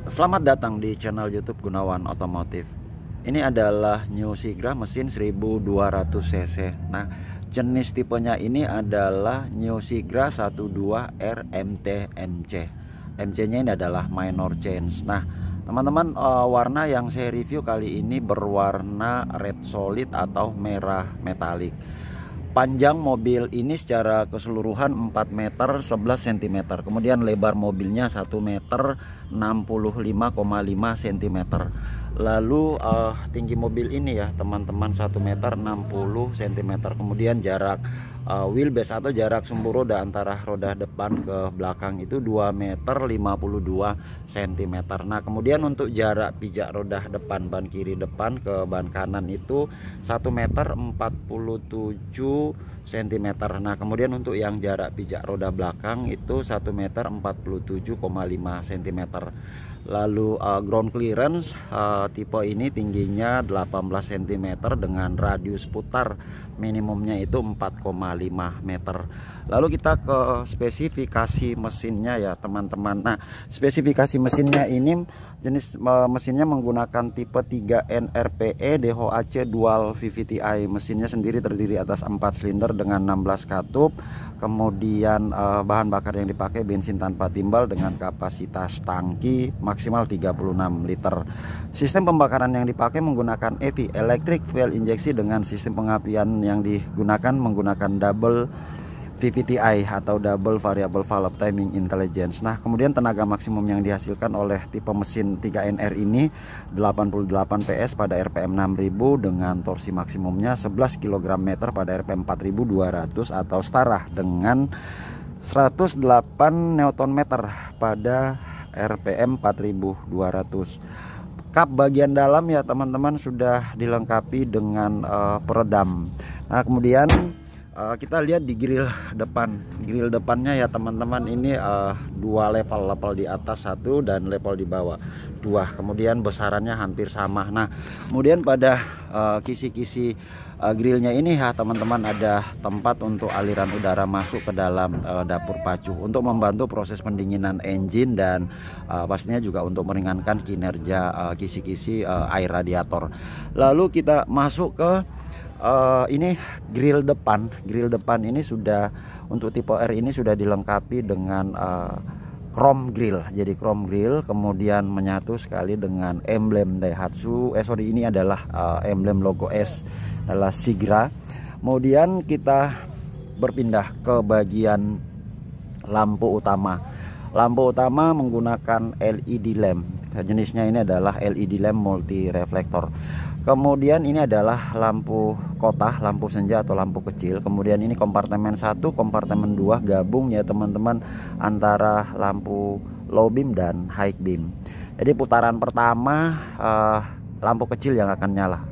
Selamat datang di channel YouTube Gunawan Otomotif. Ini adalah New Sigra mesin 1200 cc. Nah, jenis tipenya ini adalah New Sigra 12 RMT MC. MC-nya ini adalah minor change. Nah, teman-teman, warna yang saya review kali ini berwarna red solid atau merah metalik. Panjang mobil ini secara keseluruhan 4 meter 11 cm. Kemudian lebar mobilnya 1 meter 65,5 cm. Lalu tinggi mobil ini ya teman-teman 1 meter 60 cm. Kemudian jarak wheelbase atau jarak sumbu roda antara roda depan ke belakang itu 2 meter 52 cm. Nah, kemudian untuk jarak pijak roda depan ban kiri depan ke ban kanan itu 1 meter 47 cm. Nah, kemudian untuk yang jarak pijak roda belakang itu 1 meter 47,5 cm. Lalu ground clearance tipe ini tingginya 18 cm dengan radius putar minimumnya itu 4,5 meter. Lalu kita ke spesifikasi mesinnya ya teman-teman. Nah, spesifikasi mesinnya ini jenis mesinnya menggunakan tipe 3 NRPE DHOAC Dual VVTi. Mesinnya sendiri terdiri atas 4 silinder dengan 16 katup. Kemudian bahan bakar yang dipakai bensin tanpa timbal dengan kapasitas tangki maksimal 36 liter. Sistem pembakaran yang dipakai menggunakan EV, electric fuel injeksi, dengan sistem pengapian yang digunakan menggunakan double VVTi atau double variable valve timing intelligence. Nah, kemudian tenaga maksimum yang dihasilkan oleh tipe mesin 3NR ini 88 PS pada RPM 6000 dengan torsi maksimumnya 11 kg/m pada RPM 4200 atau setara dengan 108 Nm pada RPM 4200. Kap bagian dalam ya teman-teman sudah dilengkapi dengan peredam. Nah, kemudian kita lihat di grill depan. Grill depannya ya teman-teman ini dua level di atas satu dan level di bawah dua. Kemudian besarannya hampir sama. Nah, kemudian pada kisi-kisi grillnya ini ya teman-teman ada tempat untuk aliran udara masuk ke dalam dapur pacu untuk membantu proses pendinginan engine dan pastinya juga untuk meringankan kinerja kisi-kisi air radiator. Lalu kita masuk ke ini grill depan. Grill depan ini sudah untuk tipe R ini sudah dilengkapi dengan chrome grill. Jadi chrome grill kemudian menyatu sekali dengan emblem Daihatsu. Ini adalah emblem logo S adalah Sigra. Kemudian kita berpindah ke bagian lampu utama. Lampu utama menggunakan LED lamp. Jenisnya ini adalah LED lamp multi reflektor. Kemudian ini adalah lampu kota, lampu senja atau lampu kecil. Kemudian ini kompartemen 1, kompartemen 2 gabung ya teman-teman antara lampu low beam dan high beam. Jadi putaran pertama lampu kecil yang akan nyala.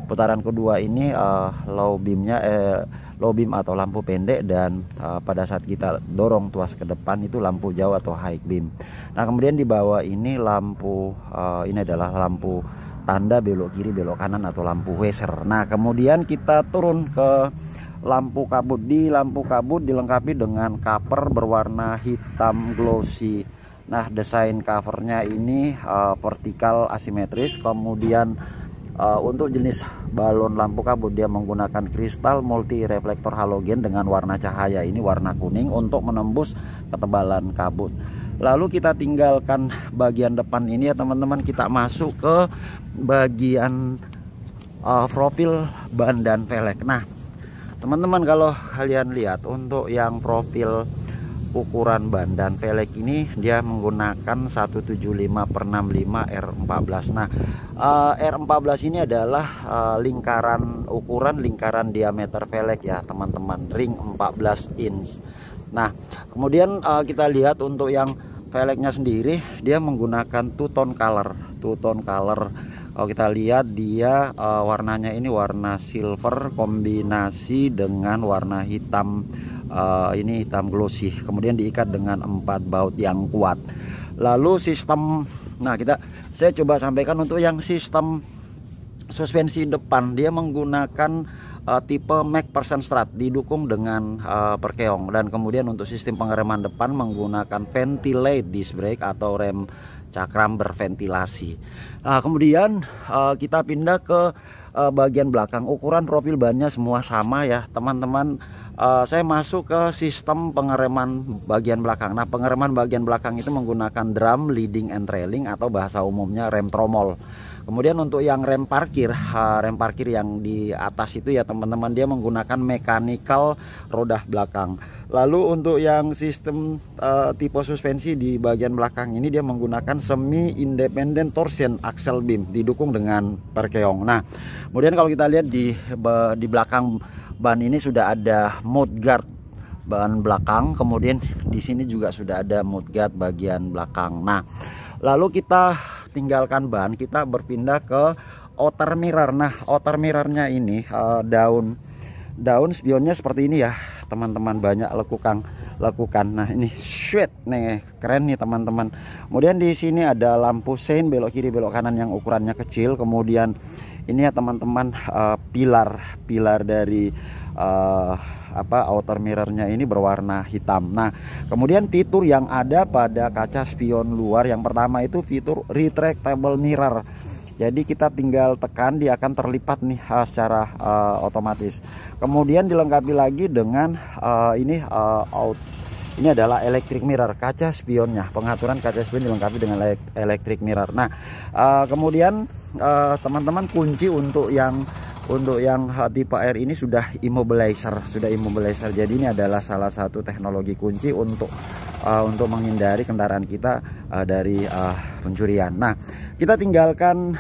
Putaran kedua ini low beam atau lampu pendek, dan pada saat kita dorong tuas ke depan itu lampu jauh atau high beam. Nah, kemudian di bawah ini lampu ini adalah lampu tanda belok kiri belok kanan atau lampu Weser. Nah, kemudian kita turun ke lampu kabut. Di lampu kabut dilengkapi dengan cover berwarna hitam glossy. Nah, desain covernya ini vertikal asimetris. Kemudian untuk jenis balon lampu kabut dia menggunakan kristal multi reflektor halogen dengan warna cahaya ini warna kuning untuk menembus ketebalan kabut. Lalu kita tinggalkan bagian depan ini ya teman-teman, kita masuk ke bagian profil ban dan velg. Nah, teman-teman kalau kalian lihat untuk yang profil ukuran ban dan velg ini dia menggunakan 175/65 R14. Nah, R14 ini adalah ukuran lingkaran diameter velg ya teman-teman, ring 14 inch. Nah, kemudian kita lihat untuk yang velgnya sendiri dia menggunakan two tone color. Kalau kita lihat dia warnanya ini warna silver kombinasi dengan warna hitam, ini hitam glossy. Kemudian diikat dengan 4 baut yang kuat. Lalu sistem, nah saya coba sampaikan untuk yang sistem suspensi depan dia menggunakan tipe MacPherson Strat didukung dengan perkeong, dan kemudian untuk sistem pengereman depan menggunakan ventilate disc brake atau rem cakram berventilasi. Kemudian kita pindah ke bagian belakang. Ukuran profil bannya semua sama ya teman-teman. Saya masuk ke sistem pengereman bagian belakang. Nah, pengereman bagian belakang itu menggunakan drum, leading and trailing, atau bahasa umumnya rem tromol. Kemudian untuk yang rem parkir yang di atas itu ya teman-teman, dia menggunakan mechanical roda belakang. Lalu untuk yang sistem tipe suspensi di bagian belakang ini, dia menggunakan semi independent torsion axle beam didukung dengan perkeong. Nah, kemudian kalau kita lihat di belakang ban ini sudah ada mudguard ban belakang, kemudian di sini juga sudah ada mudguard bagian belakang. Nah, lalu kita tinggalkan ban, kita berpindah ke outer mirror. Nah, outer mirrornya ini daun spionnya seperti ini ya teman-teman, banyak lekukan. Nah, ini sweet nih, keren nih teman-teman. Kemudian di sini ada lampu sein belok kiri belok kanan yang ukurannya kecil. Kemudian ini ya teman-teman, pilar dari outer mirrornya ini berwarna hitam. Nah, kemudian fitur yang ada pada kaca spion luar, yang pertama itu fitur retractable mirror. Jadi kita tinggal tekan, dia akan terlipat nih secara otomatis. Kemudian dilengkapi lagi dengan ini adalah electric mirror, kaca spionnya. Pengaturan kaca spion dilengkapi dengan electric mirror. Nah, kemudian teman-teman, kunci untuk yang tipe R ini sudah immobilizer. Jadi ini adalah salah satu teknologi kunci untuk menghindari kendaraan kita dari pencurian. Nah, kita tinggalkan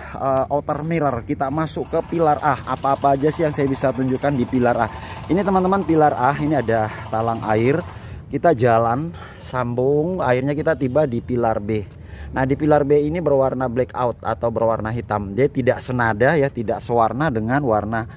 outer mirror, kita masuk ke pilar A. Apa aja sih yang saya bisa tunjukkan di pilar A ini teman-teman? Pilar A ini ada talang air, kita jalan sambung airnya, kita tiba di pilar B. Nah, di pilar B ini berwarna blackout atau berwarna hitam. Dia tidak senada ya, tidak sewarna dengan warna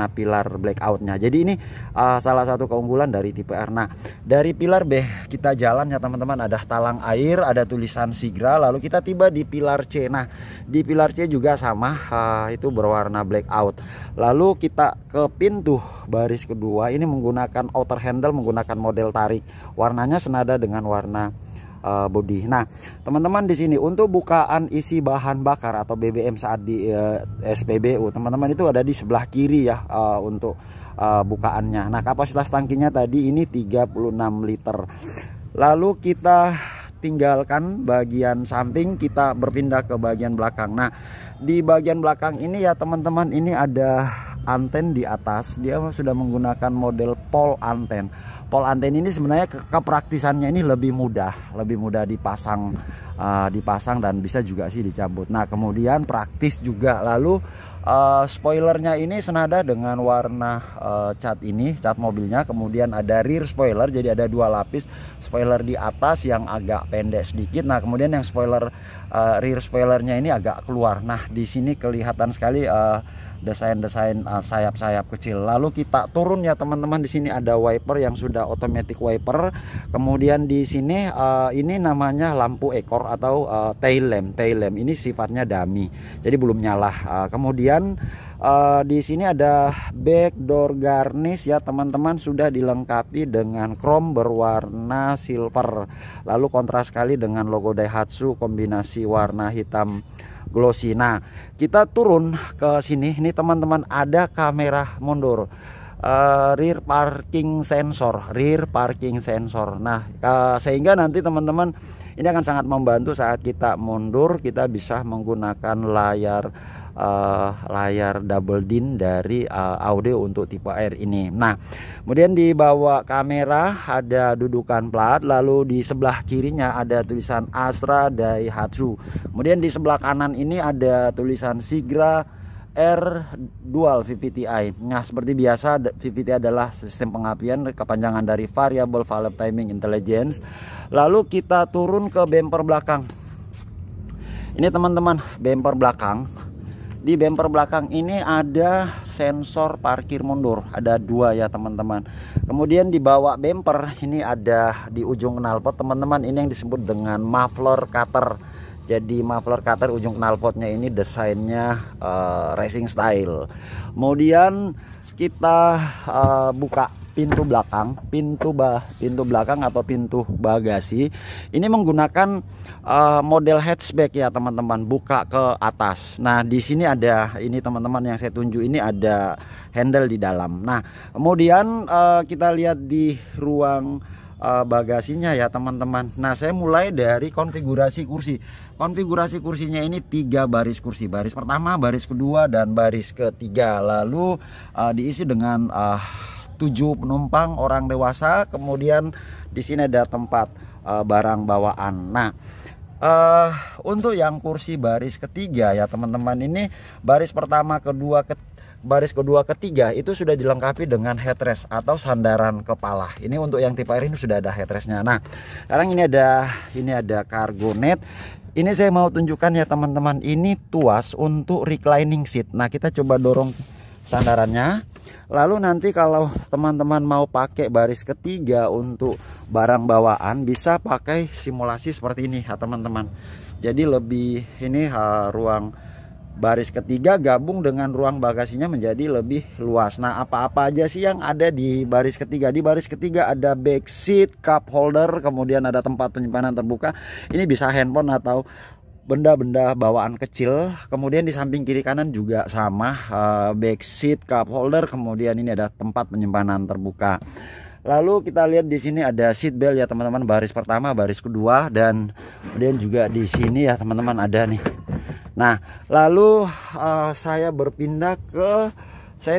pilar blackoutnya. Jadi ini salah satu keunggulan dari tipe R. Nah, dari pilar B kita jalan ya teman-teman, ada talang air, ada tulisan Sigra, lalu kita tiba di pilar C. Nah, di pilar C juga sama, itu berwarna blackout. Lalu kita ke pintu baris kedua, ini menggunakan outer handle, menggunakan model tarik. Warnanya senada dengan warna bodi. Nah, teman-teman, di sini untuk bukaan isi bahan bakar atau BBM saat di SPBU, teman-teman, itu ada di sebelah kiri ya untuk bukaannya. Nah, kapasitas tangkinya tadi ini 36 liter. Lalu kita tinggalkan bagian samping, kita berpindah ke bagian belakang. Nah, di bagian belakang ini ya teman-teman, ini ada anten di atas. Dia sudah menggunakan model pole anten. Pole anten ini sebenarnya kepraktisannya ini lebih mudah dipasang dan bisa juga sih dicabut. Nah, kemudian praktis juga. Lalu spoilernya ini senada dengan warna cat mobilnya. Kemudian ada rear spoiler, jadi ada dua lapis. Spoiler di atas yang agak pendek sedikit. Nah, kemudian yang rear spoilernya ini agak keluar. Nah, di sini kelihatan sekali desain sayap-sayap kecil. Lalu kita turun ya teman-teman, di sini ada wiper yang sudah automatic wiper. Kemudian di sini ini namanya lampu ekor atau tail lamp. Ini sifatnya dummy, jadi belum nyala. Kemudian di sini ada back door garnish ya teman-teman, sudah dilengkapi dengan chrome berwarna silver. Lalu kontras sekali dengan logo Daihatsu, kombinasi warna hitam glossy. Nah, kita turun ke sini. Ini teman-teman, ada kamera mundur, rear parking sensor. Nah, sehingga nanti teman-teman, ini akan sangat membantu saat kita mundur, kita bisa menggunakan layar double din dari audio untuk tipe R ini. Nah, kemudian di bawah kamera ada dudukan plat, lalu di sebelah kirinya ada tulisan Astra Daihatsu. Kemudian di sebelah kanan ini ada tulisan Sigra R Dual VVTi. Nah, seperti biasa, VVTi adalah sistem pengapian, kepanjangan dari Variable Valve Timing Intelligence. Lalu kita turun ke bumper belakang. Ini teman-teman, bumper belakang. Di bumper belakang ini ada sensor parkir mundur, ada dua ya teman-teman. Kemudian di bawah bumper ini ada di ujung knalpot teman-teman, ini yang disebut dengan muffler cutter. Jadi muffler cutter ujung knalpotnya ini desainnya racing style. Kemudian kita buka pintu belakang, pintu belakang atau pintu bagasi ini menggunakan model hatchback ya teman-teman, buka ke atas. Nah di sini ada ini teman-teman yang saya tunjuk ini ada handle di dalam. Nah kemudian kita lihat di ruang bagasinya ya teman-teman. Nah saya mulai dari konfigurasi kursi. Konfigurasi kursinya ini 3 baris kursi, baris pertama, baris kedua, dan baris ketiga. Lalu diisi dengan 7 penumpang orang dewasa. Kemudian di sini ada tempat barang bawaan. Nah untuk yang kursi baris ketiga ya teman-teman, ini baris pertama, baris kedua, ketiga itu sudah dilengkapi dengan headrest atau sandaran kepala. Ini untuk yang tipe R ini sudah ada headrestnya. Nah sekarang ini ada cargo net. Ini saya mau tunjukkan ya teman-teman, ini tuas untuk reclining seat. Nah kita coba dorong sandarannya. Lalu nanti kalau teman-teman mau pakai baris ketiga untuk barang bawaan, bisa pakai simulasi seperti ini ya teman-teman. Jadi lebih ini ruang baris ketiga gabung dengan ruang bagasinya menjadi lebih luas. Nah apa-apa aja sih yang ada di baris ketiga? Di baris ketiga ada back seat, cup holder, kemudian ada tempat penyimpanan terbuka. Ini bisa handphone atau benda-benda bawaan kecil. Kemudian di samping kiri kanan juga sama, back seat, cup holder, kemudian ini ada tempat penyimpanan terbuka. Lalu kita lihat di sini ada seat belt ya teman-teman, baris pertama, baris kedua, dan kemudian juga di sini ya teman-teman ada nih. Nah lalu saya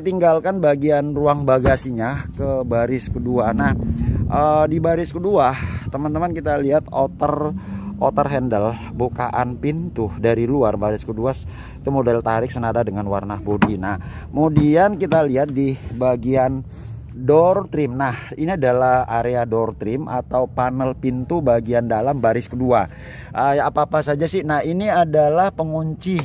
tinggalkan bagian ruang bagasinya ke baris kedua. Nah di baris kedua teman-teman kita lihat outer handle, bukaan pintu dari luar baris kedua itu model tarik senada dengan warna bodi. Nah kemudian kita lihat di bagian door trim. Nah ini adalah area door trim atau panel pintu bagian dalam baris kedua. Ya apa-apa saja sih. Nah ini adalah pengunci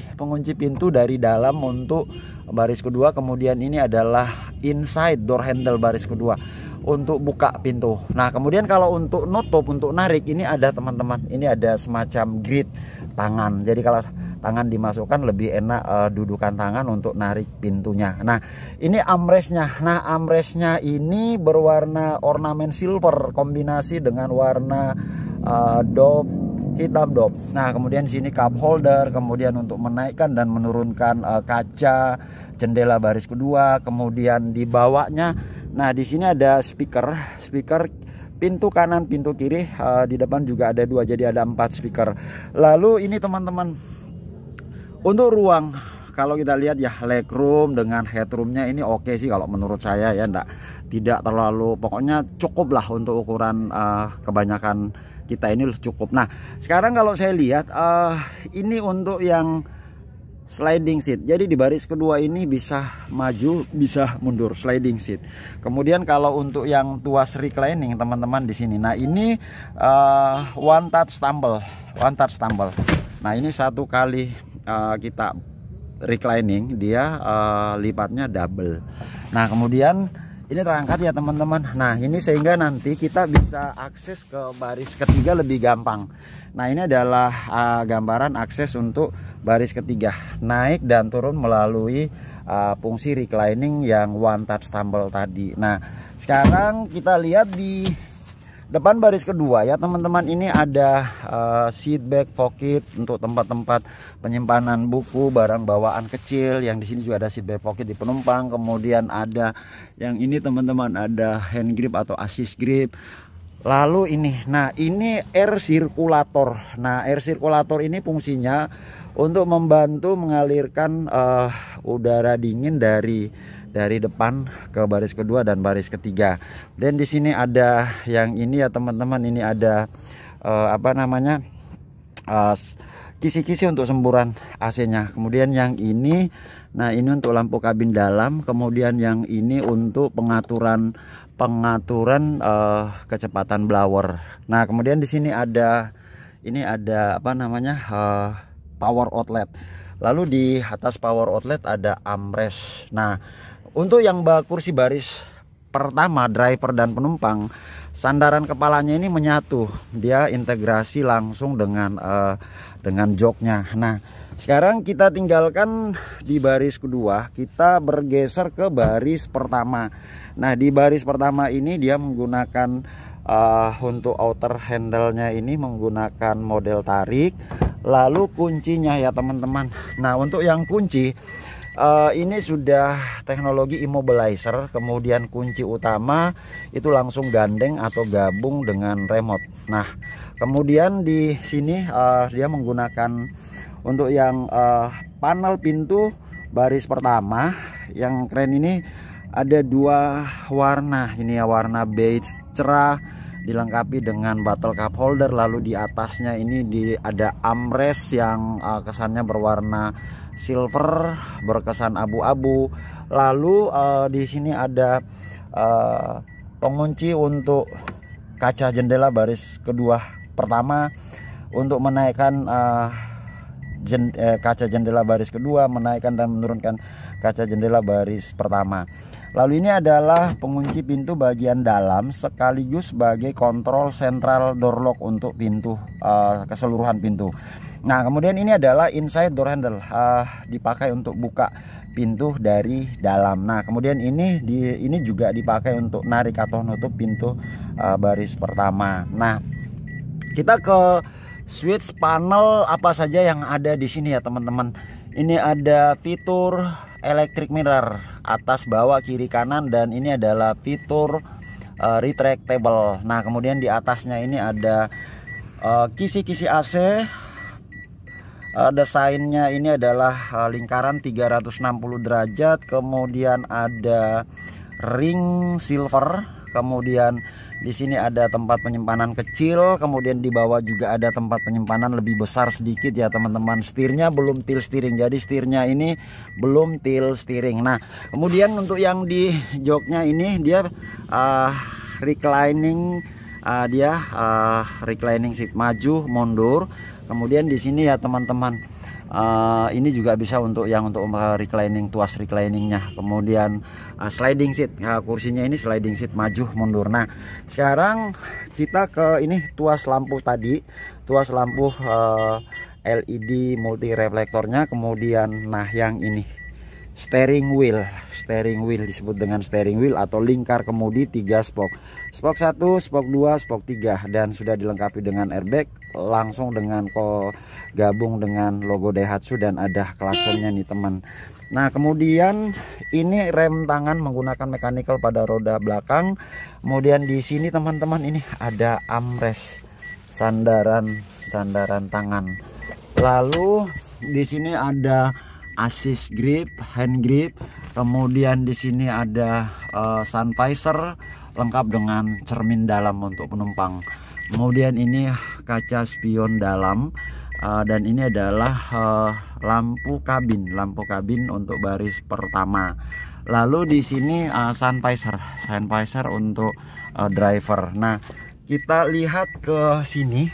pintu dari dalam untuk baris kedua. Kemudian ini adalah inside door handle baris kedua untuk buka pintu. Nah kemudian kalau untuk nutup, untuk narik, ini ada teman-teman, ini ada semacam grid tangan. Jadi kalau tangan dimasukkan lebih enak dudukan tangan untuk narik pintunya. Nah ini armrestnya. Nah armrestnya ini berwarna ornamen silver kombinasi dengan warna hitam dop. Nah kemudian di sini cup holder, kemudian untuk menaikkan dan menurunkan kaca jendela baris kedua. Kemudian di bawahnya, nah di sini ada speaker pintu kanan, pintu kiri, di depan juga ada 2, jadi ada 4 speaker. Lalu ini teman-teman, untuk ruang kalau kita lihat ya, legroom dengan headroomnya ini oke sih kalau menurut saya ya, tidak terlalu, pokoknya cukup lah untuk ukuran kebanyakan kita ini cukup. Nah sekarang kalau saya lihat ini untuk yang sliding seat. Jadi di baris kedua ini bisa maju, bisa mundur, sliding seat. Kemudian kalau untuk yang tuas reclining teman-teman di sini. Nah ini one touch tumble. Nah ini satu kali kita reclining, dia lipatnya double. Nah kemudian ini terangkat ya teman-teman. Nah ini sehingga nanti kita bisa akses ke baris ketiga lebih gampang. Nah ini adalah gambaran akses untuk baris ketiga, naik dan turun melalui fungsi reclining yang one touch tumble tadi. Nah sekarang kita lihat di depan baris kedua ya teman-teman, ini ada seat back pocket untuk tempat-tempat penyimpanan buku, barang bawaan kecil. Yang di sini juga ada seat back pocket di penumpang. Kemudian ada yang ini teman-teman, ada hand grip atau assist grip. Lalu ini, nah ini air circulator. Nah air circulator ini fungsinya untuk membantu mengalirkan udara dingin dari depan ke baris kedua dan baris ketiga. Dan di sini ada yang ini ya teman-teman, ini ada kisi-kisi untuk semburan AC-nya. Kemudian yang ini, nah ini untuk lampu kabin dalam. Kemudian yang ini untuk pengaturan kecepatan blower. Nah kemudian di sini ada power outlet. Lalu di atas power outlet ada armrest. Nah untuk yang kursi baris pertama, driver dan penumpang, sandaran kepalanya ini menyatu, dia integrasi langsung dengan dengan joknya. Nah, sekarang kita tinggalkan di baris kedua, kita bergeser ke baris pertama. Nah, di baris pertama ini dia menggunakan untuk outer handle-nya ini menggunakan model tarik. Lalu kuncinya ya teman-teman. Nah, untuk yang kunci ini sudah teknologi immobilizer. Kemudian kunci utama itu langsung gandeng atau gabung dengan remote. Nah, kemudian di sini dia menggunakan untuk yang panel pintu baris pertama. Yang keren ini ada dua warna. Ini ya, warna beige cerah dilengkapi dengan bottle cup holder. Lalu di atasnya ini ada armrest yang kesannya berwarna silver, berkesan abu-abu. Lalu di sini ada pengunci untuk kaca jendela baris kedua pertama untuk menaikkan kaca jendela baris kedua, menaikkan dan menurunkan kaca jendela baris pertama. Lalu ini adalah pengunci pintu bagian dalam sekaligus sebagai kontrol central door lock untuk pintu keseluruhan pintu. Nah, kemudian ini adalah inside door handle, dipakai untuk buka pintu dari dalam. Nah, kemudian ini juga dipakai untuk narik atau nutup pintu baris pertama. Nah, kita ke switch panel apa saja yang ada di sini ya teman-teman. Ini ada fitur electric mirror atas, bawah, kiri, kanan, dan ini adalah fitur retractable. Nah, kemudian di atasnya ini ada kisi-kisi AC. Desainnya ini adalah lingkaran 360 derajat, kemudian ada ring silver, kemudian di sini ada tempat penyimpanan kecil, kemudian di bawah juga ada tempat penyimpanan lebih besar sedikit ya teman-teman. Setirnya belum tilt steering, jadi setirnya ini belum tilt steering. Nah, kemudian untuk yang di joknya ini dia reclining, reclining seat, maju mundur. Kemudian di sini ya teman-teman, ini juga bisa untuk reclining, tuas recliningnya. Kemudian sliding seat, kursinya ini sliding seat, maju mundur. Nah, sekarang kita ke ini tuas lampu tadi, tuas lampu LED multi reflektornya. Kemudian nah yang ini steering wheel disebut dengan steering wheel atau lingkar kemudi 3 spok 1, spok 2, spok 3, dan sudah dilengkapi dengan airbag, langsung dengan gabung dengan logo Daihatsu dan ada klaksonnya nih teman. Nah, kemudian ini rem tangan menggunakan mechanical pada roda belakang. Kemudian di sini teman-teman ini ada armrest, sandaran tangan. Lalu di sini ada assist grip, hand grip. Kemudian di sini ada sun visor lengkap dengan cermin dalam untuk penumpang. Kemudian ini kaca spion dalam, dan ini adalah lampu kabin untuk baris pertama. Lalu di sini sun visor untuk driver. Nah, kita lihat ke sini.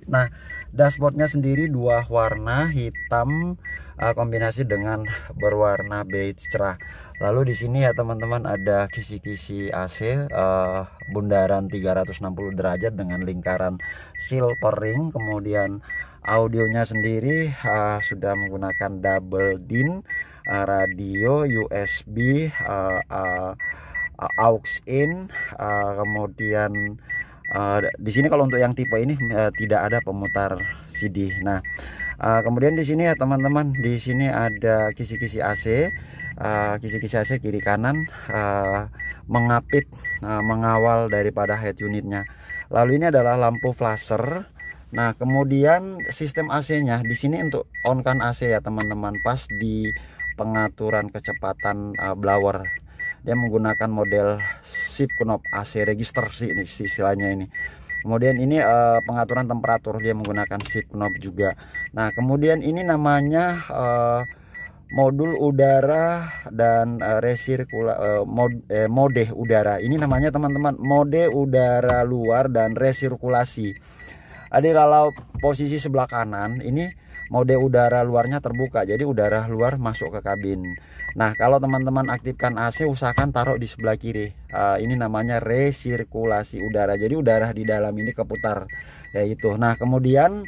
Nah, dashboardnya sendiri dua warna, hitam kombinasi dengan berwarna beige cerah. Lalu di sini ya teman-teman ada kisi-kisi AC, bundaran 360 derajat dengan lingkaran silver ring. Kemudian audionya sendiri sudah menggunakan double DIN, radio USB, aux in. Kemudian di sini kalau untuk yang tipe ini tidak ada pemutar CD. Nah, kemudian di sini ya teman-teman, di sini ada kisi-kisi AC, kiri kanan, mengapit, mengawal daripada head unitnya. Lalu ini adalah lampu flasher. Nah, kemudian sistem AC-nya di sini untuk on kan AC ya teman-teman, pas di pengaturan kecepatan blower. Dia menggunakan model shift knob AC register sih ini istilahnya ini. Kemudian ini pengaturan temperatur, dia menggunakan shift knob juga. Nah, kemudian ini namanya modul udara dan mode udara. Ini namanya teman-teman mode udara luar dan resirkulasi. Ada kalau posisi sebelah kanan ini mode udara luarnya terbuka, jadi udara luar masuk ke kabin. Nah, kalau teman-teman aktifkan AC, usahakan taruh di sebelah kiri. Ini namanya resirkulasi udara, jadi udara di dalam ini keputar, yaitu. Nah, kemudian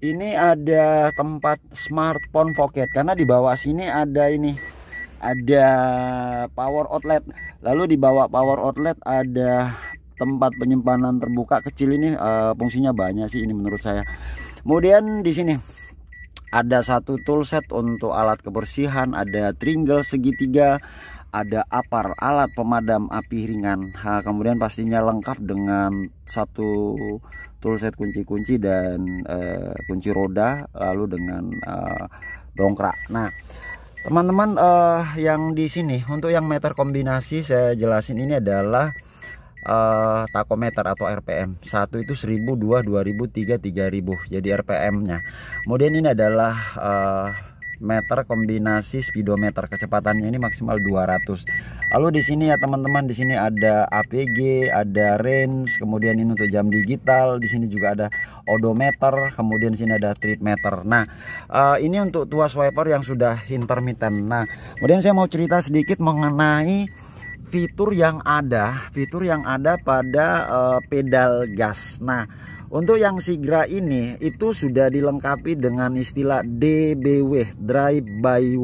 Ini ada tempat smartphone pocket, karena di bawah sini ada ini, ada power outlet. Lalu di bawah power outlet ada tempat penyimpanan terbuka kecil. Ini fungsinya banyak sih ini menurut saya. Kemudian di sini ada satu toolset untuk alat kebersihan, ada tringle segitiga, ada apar alat pemadam api ringan. Kemudian pastinya lengkap dengan satu toolset kunci-kunci dan kunci roda, lalu dengan dongkrak. Nah, teman-teman, yang di sini untuk yang meter kombinasi saya jelasin, ini adalah takometer atau RPM. Satu itu 1000, 2 2000, 3 3000, jadi RPM-nya. Kemudian ini adalah meter kombinasi speedometer, kecepatannya ini maksimal 200. Lalu di sini ya teman-teman, di sini ada APG, ada range, kemudian ini untuk jam digital, di sini juga ada odometer, kemudian di sini ada trip meter. Nah, ini untuk tuas wiper yang sudah intermittent. Nah, kemudian saya mau cerita sedikit mengenai fitur yang ada pada pedal gas. Nah, untuk yang Sigra ini itu sudah dilengkapi dengan istilah DBW, drive by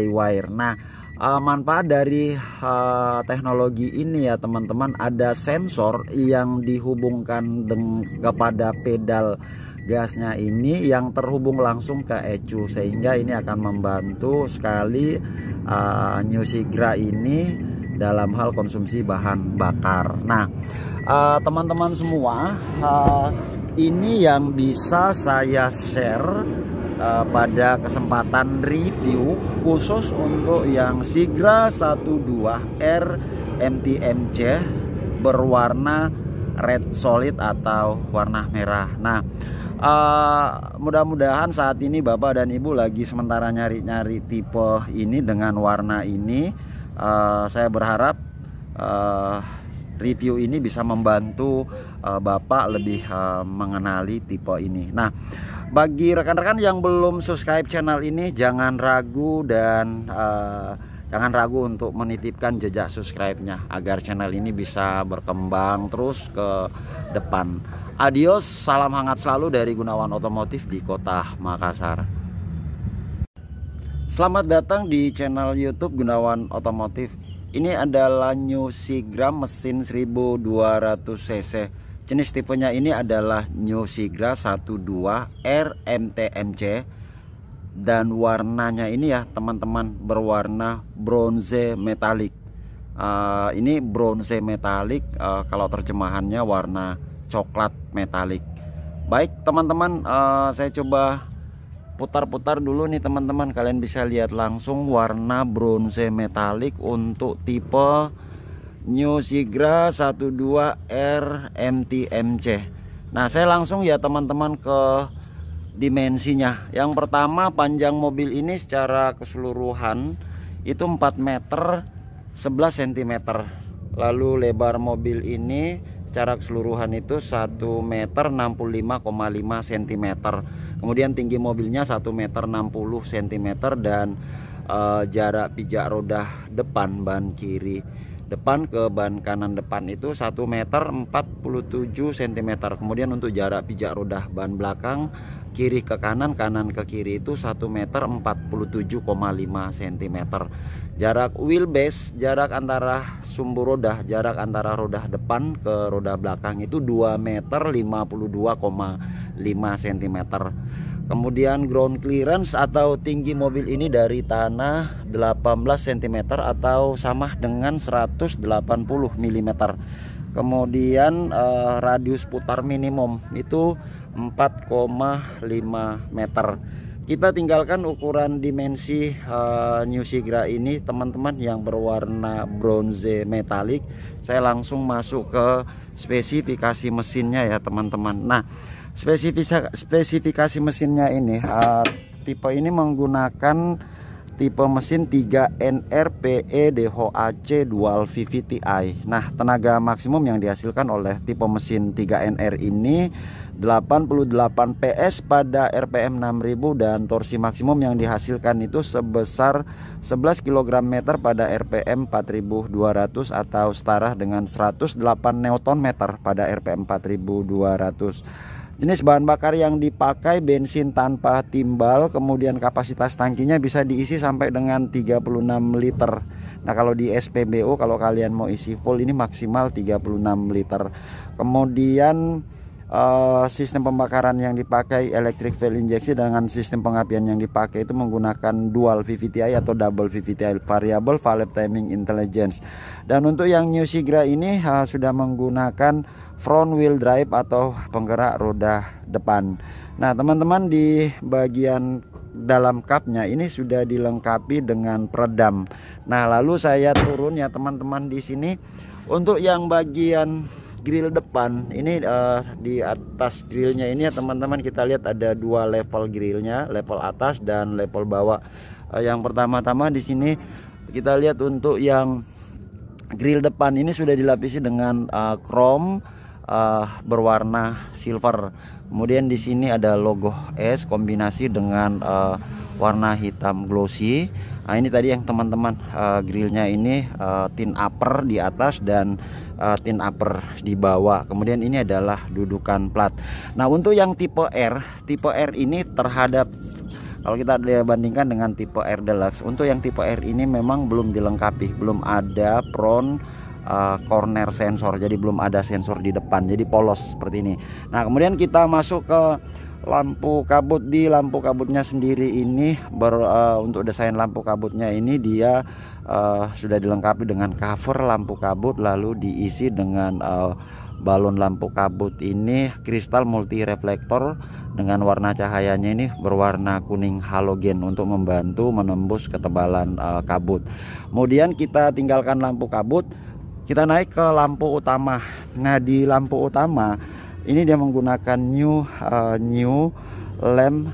wire. Nah, manfaat dari teknologi ini ya teman-teman, ada sensor yang dihubungkan kepada pedal gasnya ini yang terhubung langsung ke ECU, sehingga ini akan membantu sekali New Sigra ini dalam hal konsumsi bahan bakar. Nah, teman-teman semua, ini yang bisa saya share pada kesempatan review khusus untuk yang Sigra 12R MTMC berwarna red solid atau warna merah. Nah, mudah-mudahan saat ini Bapak dan Ibu lagi sementara nyari-nyari tipe ini dengan warna ini. Saya berharap review ini bisa membantu Bapak lebih mengenali tipe ini. Nah, bagi rekan-rekan yang belum subscribe channel ini, jangan ragu untuk menitipkan jejak subscribe-nya agar channel ini bisa berkembang terus ke depan. Adios, salam hangat selalu dari Gunawan Otomotif di Kota Makassar. Selamat datang di channel YouTube Gunawan Otomotif. Ini adalah New Sigra mesin 1200 cc. Jenis tipenya ini adalah New Sigra 12R MTMC. Dan warnanya ini ya teman-teman, berwarna bronze metalik. Ini bronze metalik, kalau terjemahannya warna coklat metalik. Baik teman-teman, saya coba putar-putar dulu nih teman-teman. Kalian bisa lihat langsung warna bronze metalik untuk tipe New Sigra 12R MTMC. Nah, saya langsung ya teman-teman ke dimensinya. Yang pertama, panjang mobil ini secara keseluruhan itu 4 meter 11 cm. Lalu lebar mobil ini secara keseluruhan itu 1 meter 65,5 cm. Kemudian tinggi mobilnya 1 meter 60 cm dan jarak pijak roda depan ban kiri depan ke ban kanan depan itu 1 meter 47 cm. Kemudian untuk jarak pijak roda ban belakang kiri ke kanan, kanan ke kiri itu 1 meter 47,5 cm. Jarak wheelbase, jarak antara sumbu roda, jarak antara roda depan ke roda belakang itu 2 meter 52,5 cm. Kemudian ground clearance atau tinggi mobil ini dari tanah 18 cm atau sama dengan 180 mm. Kemudian radius putar minimum itu 4,5 meter. Kita tinggalkan ukuran dimensi New Sigra ini teman-teman yang berwarna bronze metalik. Saya langsung masuk ke spesifikasi mesinnya ya teman-teman. Nah, spesifikasi mesinnya ini, tipe ini menggunakan tipe mesin 3NR PE DHOAC Dual VVT-i. Nah, tenaga maksimum yang dihasilkan oleh tipe mesin 3NR ini 88 PS pada RPM 6000 dan torsi maksimum yang dihasilkan itu sebesar 11 kg/m pada RPM 4200 atau setara dengan 108 Nm pada RPM 4200. Jenis bahan bakar yang dipakai bensin tanpa timbal, kemudian kapasitas tangkinya bisa diisi sampai dengan 36 liter. Nah, kalau di SPBU kalau kalian mau isi full ini maksimal 36 liter. Kemudian sistem pembakaran yang dipakai electric fuel injection dengan sistem pengapian yang dipakai itu menggunakan dual VVTi atau double VVTi, variable valve timing intelligence. Dan untuk yang New Sigra ini sudah menggunakan front wheel drive atau penggerak roda depan. Nah, teman-teman, di bagian dalam kapnya ini sudah dilengkapi dengan peredam. Nah, lalu saya turun ya teman-teman di sini. Untuk yang bagian grill depan ini, di atas grillnya ini ya teman-teman, kita lihat ada dua level grillnya, level atas dan level bawah. Yang pertama-tama di sini kita lihat untuk yang grill depan ini sudah dilapisi dengan chrome berwarna silver. Kemudian di sini ada logo S kombinasi dengan warna hitam glossy. Nah, ini tadi yang teman-teman, grillnya ini tin upper di atas dan tin upper di bawah. Kemudian ini adalah dudukan plat. Nah, untuk yang tipe R ini terhadap, kalau kita bandingkan dengan tipe R Deluxe, untuk yang tipe R ini memang belum dilengkapi, belum ada front corner sensor, jadi belum ada sensor di depan, jadi polos seperti ini. Nah, kemudian kita masuk ke lampu kabut. Di lampu kabutnya sendiri ini untuk desain lampu kabutnya ini dia sudah dilengkapi dengan cover lampu kabut, lalu diisi dengan balon lampu kabut ini kristal multi reflektor dengan warna cahayanya ini berwarna kuning halogen untuk membantu menembus ketebalan kabut. Kemudian kita tinggalkan lampu kabut, kita naik ke lampu utama. Nah, di lampu utama ini dia menggunakan new lamp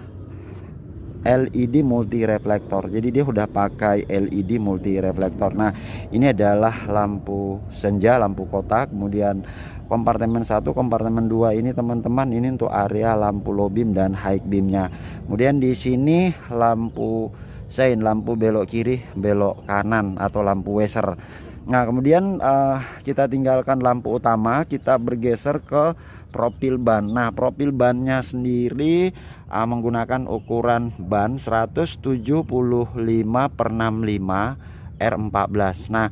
LED multi reflektor. Jadi dia udah pakai LED multi reflektor. Nah, ini adalah lampu senja, lampu kota. Kemudian kompartemen 1, kompartemen 2 ini teman-teman, ini untuk area lampu low beam dan high beamnya. Kemudian di sini lampu sein, lampu belok kiri, belok kanan atau lampu waser. Nah, kemudian kita tinggalkan lampu utama, kita bergeser ke profil ban. Nah, profil bannya sendiri menggunakan ukuran ban 175/65 R14. Nah,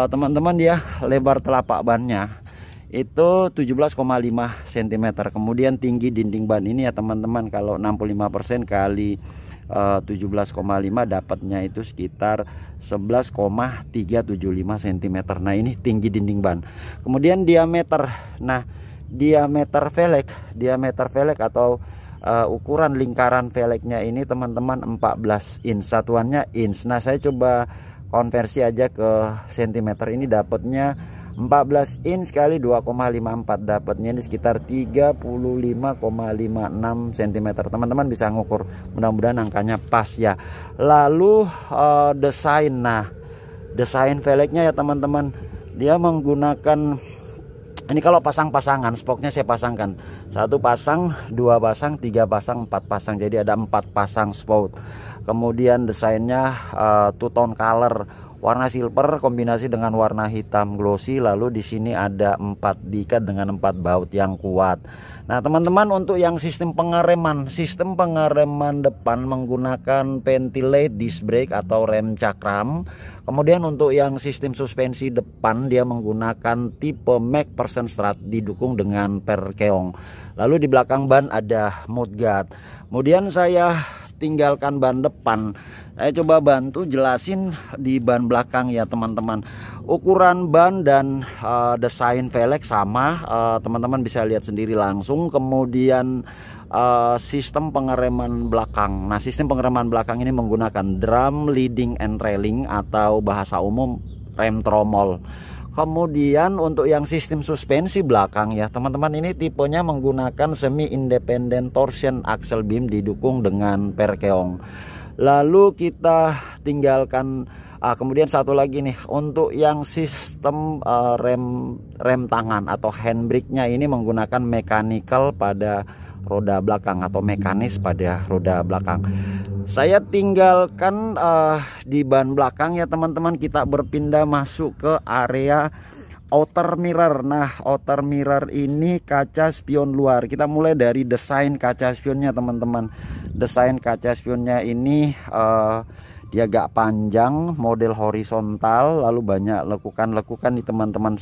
teman-teman, dia lebar telapak bannya itu 17,5 cm. Kemudian tinggi dinding ban ini ya teman-teman, kalau 65% kali 17,5 dapatnya itu sekitar 11,375 cm. Nah, ini tinggi dinding ban. Kemudian diameter. Nah, diameter velg atau ukuran lingkaran velgnya ini teman-teman 14 inch, satuannya inch. Nah, saya coba konversi aja ke cm. Ini dapatnya 14 inch kali 2,54, dapatnya ini sekitar 35,56 cm. Teman-teman bisa ngukur, mudah-mudahan angkanya pas ya. Lalu desain. Nah, desain velgnya ya teman-teman, dia menggunakan ini, kalau pasang-pasangan, spoknya saya pasangkan 1 pasang, 2 pasang, 3 pasang, 4 pasang, jadi ada 4 pasang spot. Kemudian desainnya two tone color, warna silver kombinasi dengan warna hitam glossy. Lalu di sini ada 4 diikat dengan 4 baut yang kuat. Nah, teman-teman, untuk yang sistem pengereman depan menggunakan ventilate disc brake atau rem cakram. Kemudian untuk yang sistem suspensi depan dia menggunakan tipe MacPherson Strat didukung dengan perkeong. Lalu di belakang ban ada mudguard. Kemudian saya tinggalkan ban depan, saya coba bantu jelasin di ban belakang ya teman-teman. Ukuran ban dan desain velg sama, teman-teman bisa lihat sendiri langsung. Kemudian sistem pengereman belakang. Nah, sistem pengereman belakang ini menggunakan drum leading and trailing atau bahasa umum rem tromol. Kemudian untuk yang sistem suspensi belakang ya teman-teman, ini tipenya menggunakan semi independent torsion axle beam didukung dengan perkeong. Lalu kita tinggalkan kemudian satu lagi nih, untuk yang sistem rem tangan atau handbrake-nya ini menggunakan mechanical pada roda belakang atau mekanis pada roda belakang. Saya tinggalkan di ban belakang ya teman-teman, kita berpindah masuk ke area outer mirror. Nah, outer mirror ini kaca spion luar. Kita mulai dari desain kaca spionnya teman-teman. Desain kaca spionnya ini dia agak panjang, model horizontal, lalu banyak lekukan-lekukan di teman-teman.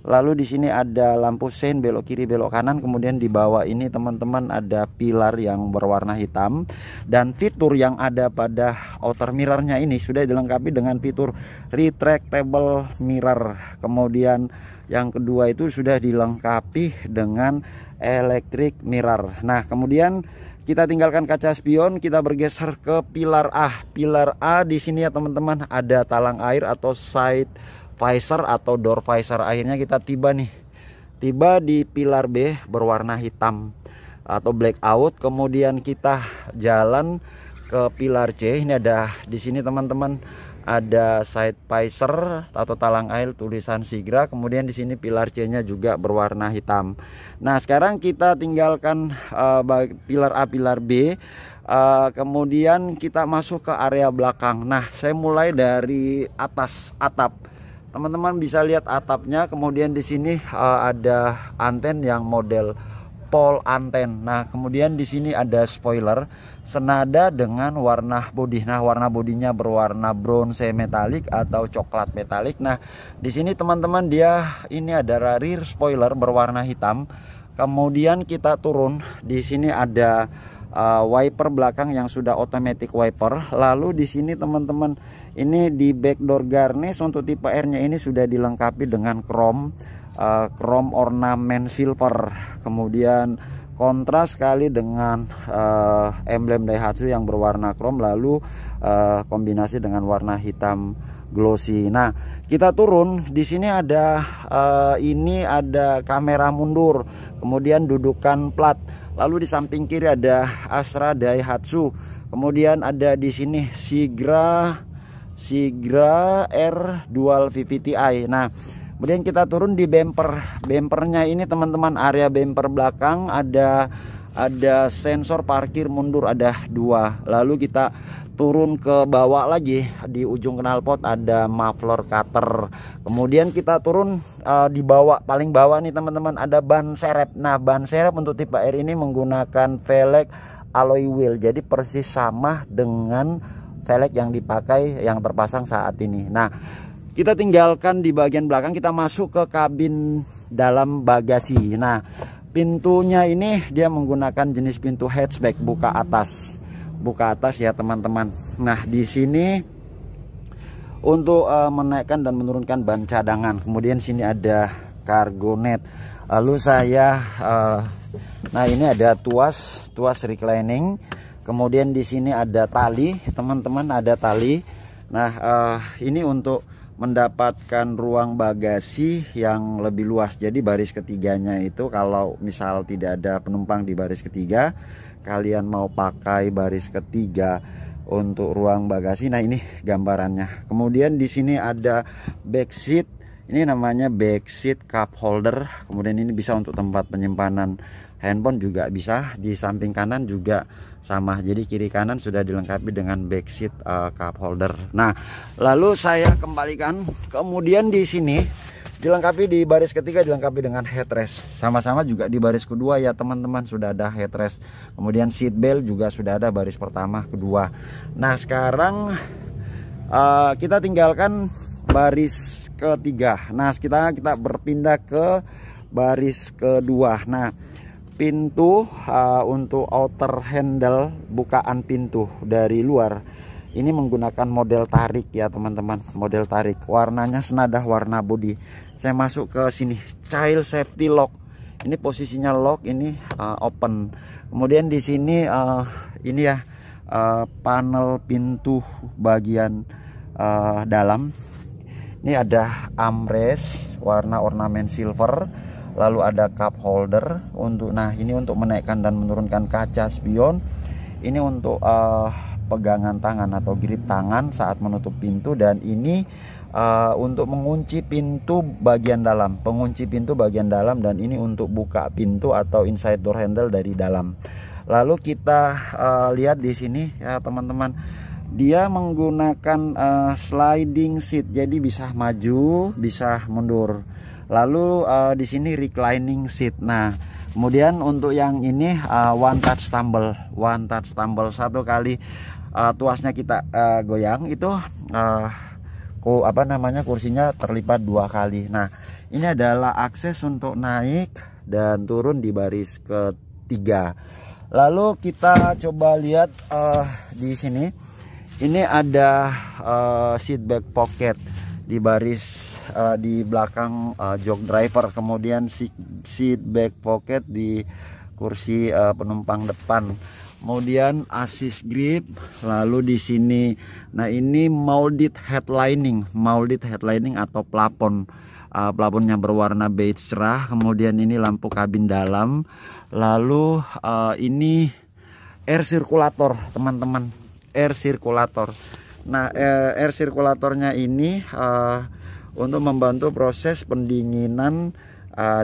Lalu di sini ada lampu sein belok kiri belok kanan, kemudian di bawah ini teman-teman ada pilar yang berwarna hitam, dan fitur yang ada pada outer mirrornya ini sudah dilengkapi dengan fitur retractable mirror. Kemudian yang kedua itu sudah dilengkapi dengan electric mirror. Nah, kemudian kita tinggalkan kaca spion, kita bergeser ke pilar A. Pilar A di sini ya teman-teman ada talang air atau side visor atau door visor. Akhirnya kita tiba di pilar B berwarna hitam atau blackout. Kemudian kita jalan ke pilar C. Ini ada di sini teman-teman ada side visor atau talang air tulisan Sigra. Kemudian di sini pilar C-nya juga berwarna hitam. Nah, sekarang kita tinggalkan pilar A, pilar B. Kemudian kita masuk ke area belakang. Nah, saya mulai dari atas atap. Teman-teman bisa lihat atapnya. Kemudian di sini ada anten yang model pole anten. Nah, kemudian di sini ada spoiler senada dengan warna bodi. Nah, warna bodinya berwarna bronze metalik atau coklat metalik. Nah, di sini teman-teman dia ini ada rear spoiler berwarna hitam. Kemudian kita turun, di sini ada wiper belakang yang sudah automatic wiper. Lalu di sini teman-teman ini di backdoor garnish untuk tipe R-nya ini sudah dilengkapi dengan chrome ornamen silver. Kemudian kontras sekali dengan emblem Daihatsu yang berwarna chrome, lalu kombinasi dengan warna hitam glossy. Nah, kita turun, di sini ada ini ada kamera mundur, kemudian dudukan plat. Lalu di samping kiri ada Astra Daihatsu. Kemudian ada di sini Sigra R Dual VVTi. Nah, kemudian kita turun di bumper. Bumpernya ini teman-teman area bumper belakang ada sensor parkir mundur ada 2. Lalu kita turun ke bawah lagi, di ujung knalpot ada muffler cutter. Kemudian kita turun di bawah, paling bawah nih teman-teman ada ban serep. Nah, ban serep untuk tipe R ini menggunakan velg alloy wheel, jadi persis sama dengan velg yang dipakai yang terpasang saat ini. Nah, kita tinggalkan di bagian belakang, kita masuk ke kabin dalam bagasi. Nah, pintunya ini dia menggunakan jenis pintu hatchback buka atas ya teman-teman. Nah, di sini untuk menaikkan dan menurunkan ban cadangan. Kemudian sini ada cargo net. Lalu saya nah ini ada tuas reclining. Kemudian di sini ada tali, teman-teman, ada tali. Nah, ini untuk mendapatkan ruang bagasi yang lebih luas. Jadi baris ketiganya itu kalau misal tidak ada penumpang di baris ketiga, kalian mau pakai baris ketiga untuk ruang bagasi. Nah, ini gambarannya. Kemudian di sini ada back seat. Ini namanya back seat cup holder. Kemudian ini bisa untuk tempat penyimpanan handphone juga bisa. Di samping kanan juga sama. Jadi kiri kanan sudah dilengkapi dengan back seat cup holder. Nah, lalu saya kembalikan. Kemudian di sini dilengkapi di baris ketiga dilengkapi dengan headrest. Sama-sama juga di baris kedua ya teman-teman sudah ada headrest. Kemudian seat belt juga sudah ada baris pertama, kedua. Nah, sekarang kita tinggalkan baris ketiga. Nah, kita berpindah ke baris kedua. Nah, pintu untuk outer handle bukaan pintu dari luar ini menggunakan model tarik ya teman-teman, model tarik. Warnanya senada warna bodi. Saya masuk ke sini, child safety lock. Ini posisinya lock, ini open. Kemudian di sini ini ya panel pintu bagian dalam. Ini ada armrest warna ornamen silver. Lalu ada cup holder untuk, nah ini untuk menaikkan dan menurunkan kaca spion. Ini untuk pegangan tangan atau grip tangan saat menutup pintu, dan ini untuk mengunci pintu bagian dalam, pengunci pintu bagian dalam, dan ini untuk buka pintu atau inside door handle dari dalam. Lalu kita lihat di sini ya teman-teman, dia menggunakan sliding seat, jadi bisa maju, bisa mundur. Lalu di sini reclining seat. Nah, kemudian untuk yang ini one touch tumble, satu kali tuasnya kita goyang itu kursinya terlipat 2 kali. Nah, ini adalah akses untuk naik dan turun di baris ketiga. Lalu kita coba lihat di sini. Ini ada seat back pocket di baris di belakang jok driver, kemudian seat back pocket di kursi penumpang depan, kemudian assist grip. Lalu di sini, nah ini molded headlining atau plafon. Plafonnya berwarna beige cerah, kemudian ini lampu kabin dalam. Lalu ini air circulator, teman-teman, air circulator. Nah, air circulatornya ini untuk membantu proses pendinginan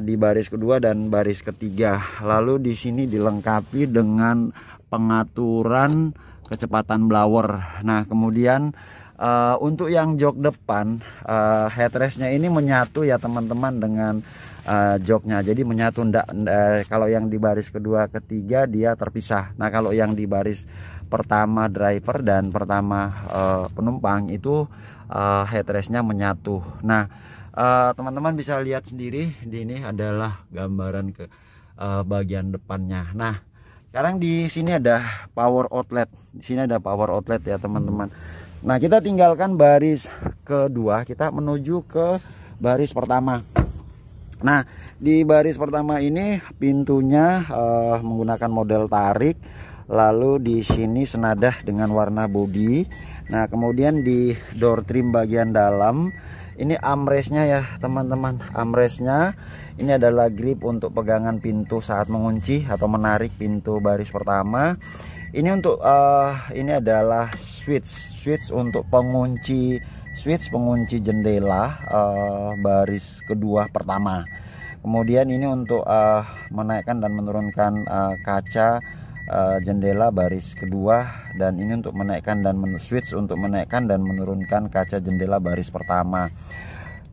di baris kedua dan baris ketiga. Lalu di sini dilengkapi dengan pengaturan kecepatan blower. Nah, kemudian untuk yang jok depan, headrestnya ini menyatu ya teman-teman dengan joknya. Jadi menyatu, kalau yang di baris kedua ketiga dia terpisah. Nah, kalau yang di baris pertama driver dan pertama penumpang itu headrestnya menyatu. Nah, teman-teman bisa lihat sendiri, di ini adalah gambaran ke bagian depannya. Nah, sekarang di sini ada power outlet. Di sini ada power outlet ya teman-teman. Nah, kita tinggalkan baris kedua, kita menuju ke baris pertama. Nah, di baris pertama ini pintunya menggunakan model tarik. Lalu di sini senadah dengan warna bodi. Nah, kemudian di door trim bagian dalam ini armrestnya ya teman-teman. Armrestnya ini adalah grip untuk pegangan pintu saat mengunci atau menarik pintu baris pertama. Ini untuk ini adalah switch untuk pengunci jendela baris kedua pertama. Kemudian ini untuk menaikkan dan menurunkan kaca jendela baris kedua, dan ini untuk menaikkan dan switch untuk menaikkan dan menurunkan kaca jendela baris pertama.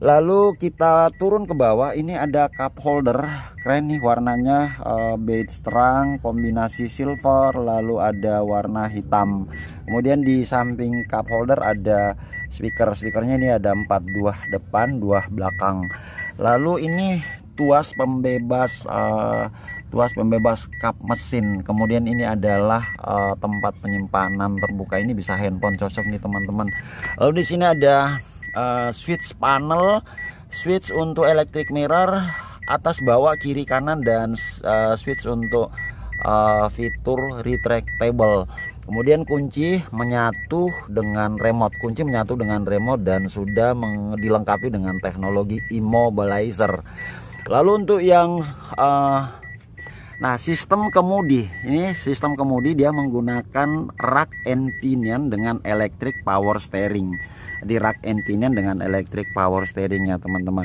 Lalu kita turun ke bawah, ini ada cup holder, keren nih warnanya, beige terang kombinasi silver, lalu ada warna hitam. Kemudian di samping cup holder ada speakernya, ini ada 4, 2 depan 2 belakang. Lalu ini tuas pembebas kap mesin. Kemudian ini adalah tempat penyimpanan terbuka, ini bisa handphone, cocok nih teman-teman. Lalu di sini ada switch panel, switch untuk electric mirror atas bawah kiri kanan, dan switch untuk fitur retractable. Kemudian kunci menyatu dengan remote, dan sudah dilengkapi dengan teknologi immobilizer. Lalu untuk yang nah, sistem kemudi dia menggunakan rack and pinion dengan electric power steering. Di rack and pinion dengan electric power steering ya teman-teman.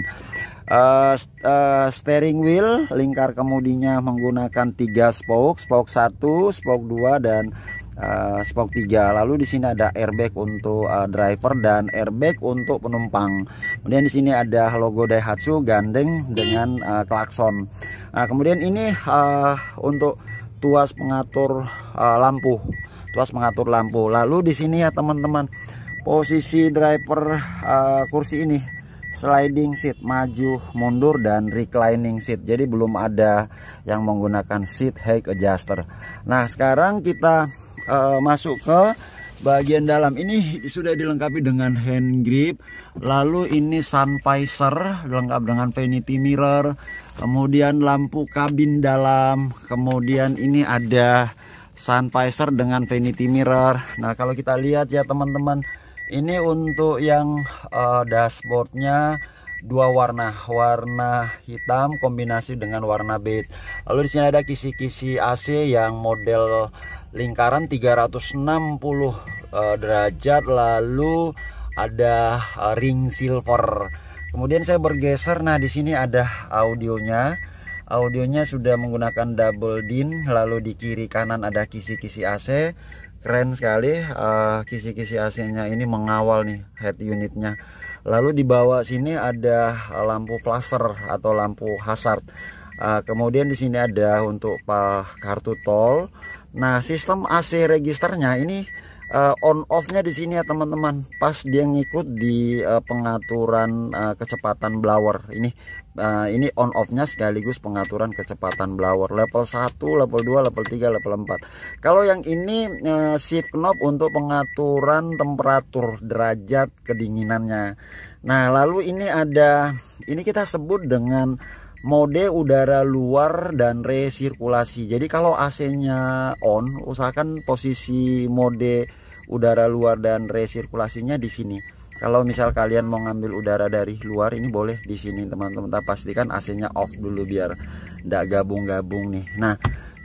Steering wheel lingkar kemudinya menggunakan 3 spoke 1, spoke 2 dan spoke 3. Lalu di sini ada airbag untuk driver dan airbag untuk penumpang. Kemudian di sini ada logo Daihatsu gandeng dengan klakson. Nah, kemudian ini untuk tuas pengatur lampu. Lalu di sini ya teman-teman, posisi driver kursi ini sliding seat, maju mundur dan reclining seat. Jadi belum ada yang menggunakan seat height adjuster. Nah, sekarang kita masuk ke bagian dalam. Ini sudah dilengkapi dengan hand grip. Lalu ini sun visor lengkap dengan vanity mirror. Kemudian lampu kabin dalam. Kemudian ini ada sun visor dengan vanity mirror. Nah, kalau kita lihat ya teman-teman, ini untuk yang dashboardnya 2 warna hitam kombinasi dengan warna beige. Lalu di sini ada kisi-kisi AC yang model lingkaran 360 derajat, lalu ada ring silver. Kemudian saya bergeser, nah di sini ada audionya. Audionya sudah menggunakan double din, lalu di kiri kanan ada kisi-kisi AC. Keren sekali, kisi-kisi AC-nya ini mengawal nih head unitnya. Lalu di bawah sini ada lampu flasher atau lampu hazard. Kemudian di sini ada untuk kartu tol. Nah, sistem AC registernya ini on off-nya di sini ya teman-teman. Pas dia ngikut di pengaturan kecepatan blower. Ini on off-nya sekaligus pengaturan kecepatan blower. Level 1, level 2, level 3, level 4. Kalau yang ini shift knob untuk pengaturan temperatur derajat kedinginannya. Nah, lalu ini kita sebut dengan mode udara luar dan resirkulasi. Jadi kalau AC-nya on, usahakan posisi mode udara luar dan resirkulasinya di sini. Kalau misal kalian mau ngambil udara dari luar, ini boleh di sini teman-teman. Tapi pastikan AC-nya off dulu biar tidak gabung-gabung nih. Nah,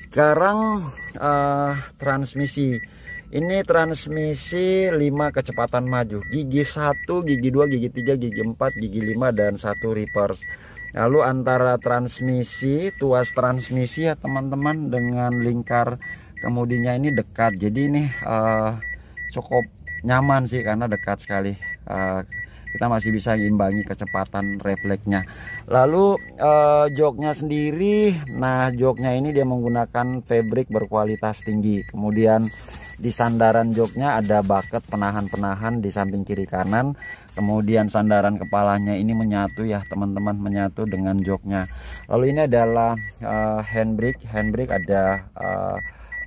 sekarang transmisi. Ini transmisi 5 kecepatan maju. Gigi 1, gigi 2, gigi 3, gigi 4, gigi 5 dan 1 reverse. Lalu antara transmisi, tuas transmisi ya teman-teman dengan lingkar kemudinya ini dekat. Jadi ini cukup nyaman sih karena dekat sekali. Kita masih bisa imbangi kecepatan refleksnya. Lalu joknya sendiri, nah joknya ini dia menggunakan fabric berkualitas tinggi. Kemudian di sandaran joknya ada bucket penahan-penahan di samping kiri kanan. Kemudian sandaran kepalanya ini menyatu ya teman-teman, menyatu dengan joknya. Lalu ini adalah handbrake ada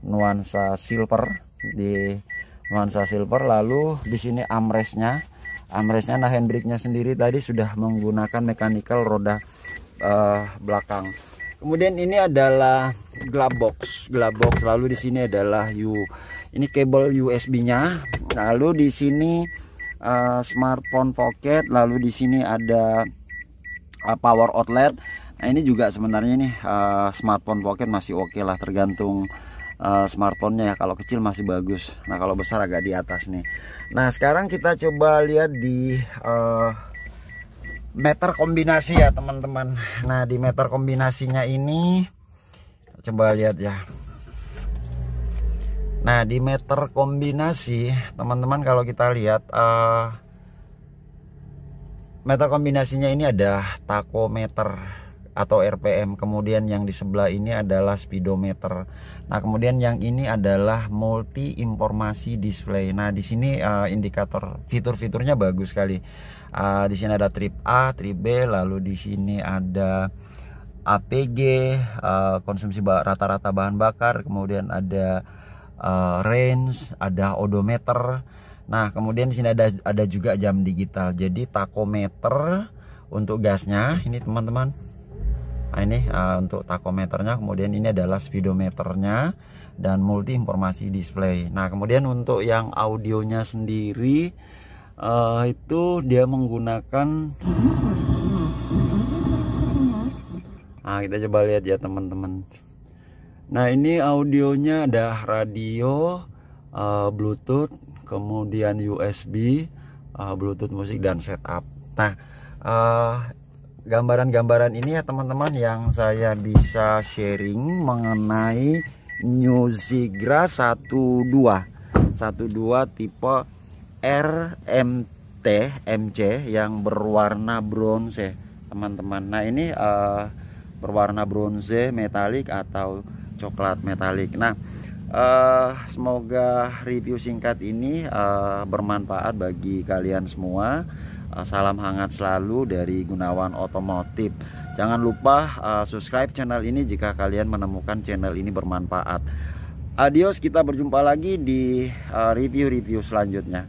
nuansa silver, lalu di sini armrestnya. Nah handbrake-nya sendiri tadi sudah menggunakan mechanical roda belakang. Kemudian ini adalah glove box, lalu di sini adalah ini kabel USB-nya. Lalu di sini smartphone pocket, lalu di sini ada power outlet. Nah, ini juga sebenarnya nih smartphone pocket masih oke lah, tergantung smartphone-nya ya. Kalau kecil masih bagus. Nah, kalau besar agak di atas nih. Nah, sekarang kita coba lihat di meter kombinasi ya teman-teman. Nah, di meter kombinasinya ini coba lihat ya. Nah, di meter kombinasi teman-teman, kalau kita lihat meter kombinasinya ini ada tachometer atau RPM. Kemudian yang di sebelah ini adalah speedometer. Nah, kemudian yang ini adalah multi informasi display. Nah, di sini indikator fitur-fiturnya bagus sekali. Di sini ada trip A, trip B, lalu di sini ada APG, konsumsi rata-rata bahan bakar, kemudian ada range, ada odometer. Nah, kemudian di sini ada juga jam digital. Jadi tachometer untuk gasnya ini teman-teman. Nah, ini untuk tachometernya. Kemudian ini adalah speedometernya dan multi informasi display. Nah, kemudian untuk yang audionya sendiri itu dia menggunakan. Nah, kita coba lihat ya teman-teman. Nah, ini audionya ada radio, Bluetooth, kemudian USB, Bluetooth musik dan setup. Nah, gambaran-gambaran ini ya teman-teman yang saya bisa sharing mengenai New Zygra 12 tipe RMT MC yang berwarna bronze teman-teman. Nah, ini berwarna bronze metalik atau coklat metalik. Nah, semoga review singkat ini bermanfaat bagi kalian semua. Salam hangat selalu dari Gunawan Otomotif. Jangan lupa subscribe channel ini jika kalian menemukan channel ini bermanfaat. Adios, kita berjumpa lagi di review-review selanjutnya.